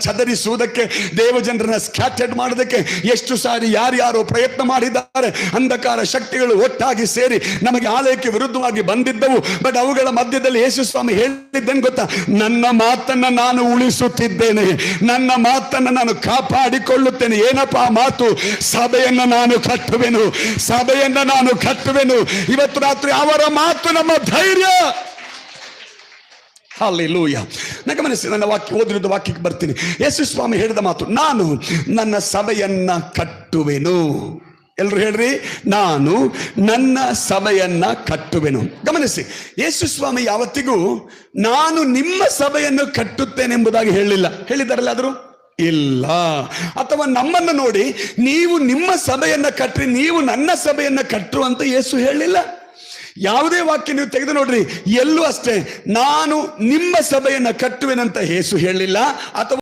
ಚದರಿಸುವುದಕ್ಕೆ, ದೇವಜನರನ್ನ scattered ಮಾಡೋದಕ್ಕೆ ಎಷ್ಟು ಸಾರಿ ಯಾರ್ಯಾರೋ ಪ್ರಯತ್ನ ಮಾಡಿದ್ದಾರೆ. ಅಂಧಕಾರ ಶಕ್ತಿಗಳು ಒಟ್ಟಾಗಿ ಸೇರಿ ನಮಗೆ ಆಲಯಕ್ಕೆ ವಿರುದ್ಧವಾಗಿ ಬಂದಿದ್ದವು. ಬಟ್ ಅವುಗಳ ಮಧ್ಯದಲ್ಲಿ ಯೇಸು ಸ್ವಾಮಿ ಹೇಳಿದ್ದೇನೆ ಗೊತ್ತಾ? ನನ್ನ ಮಾತನ್ನ ನಾನು ಉಳಿಸುತ್ತಿದ್ದೇನೆ, ನನ್ನ ಮಾತನ್ನ ನಾನು ಕಾಪಾಡಿಕೊಳ್ಳುತ್ತೇನೆ. ಏನಪ್ಪ ಆ ಮಾತು? ಸಭೆಯನ್ನ ನಾನು ಕಟ್ಟುವೆನು, ಸಭೆಯನ್ನ ನಾನು ಕಟ್ಟುವೆನು. ಇವತ್ತು ರಾತ್ರಿ ಅವರ ಮಾತು ನಮ್ಮ ಧೈರ್ಯ. ಹಲ್ಲೆಲೂಯಾ. ಗಮನಿಸಿ, ನನ್ನ ಓದಿರೋದು ವಾಕ್ಯಕ್ಕೆ ಬರ್ತೀನಿ. ಯೇಸು ಸ್ವಾಮಿ ಹೇಳಿದ ಮಾತು, ನಾನು ನನ್ನ ಸಭೆಯನ್ನ ಕಟ್ಟುವೆನು. ಎಲ್ರು ಹೇಳ್ರಿ, ನಾನು ನನ್ನ ಸಭೆಯನ್ನ ಕಟ್ಟುವೆನು. ಗಮನಿಸಿ, ಯೇಸು ಸ್ವಾಮಿ ಯಾವತ್ತಿಗೂ ನಾನು ನಿಮ್ಮ ಸಭೆಯನ್ನು ಕಟ್ಟುತ್ತೇನೆಂಬುದಾಗಿ ಹೇಳಿಲ್ಲ. ಹೇಳಿದಾರಲ್ಲ ಆದರೂ ಇಲ್ಲ. ಅಥವಾ ನಮ್ಮನ್ನು ನೋಡಿ ನೀವು ನಿಮ್ಮ ಸಭೆಯನ್ನ ಕಟ್ಟ್ರಿ, ನೀವು ನನ್ನ ಸಭೆಯನ್ನ ಕಟ್ಟರು ಅಂತ ಯೇಸು ಹೇಳಿಲ್ಲ. ಯಾವುದೇ ವಾಕ್ಯ ನೀವು ತೆಗೆದು ನೋಡ್ರಿ, ಎಲ್ಲೂ ಅಷ್ಟೇ ನಾನು ನಿಮ್ಮ ಸಭೆಯನ್ನ ಕಟ್ಟುವೆನಂತ ಯೇಸು ಹೇಳಿಲ್ಲ. ಅಥವಾ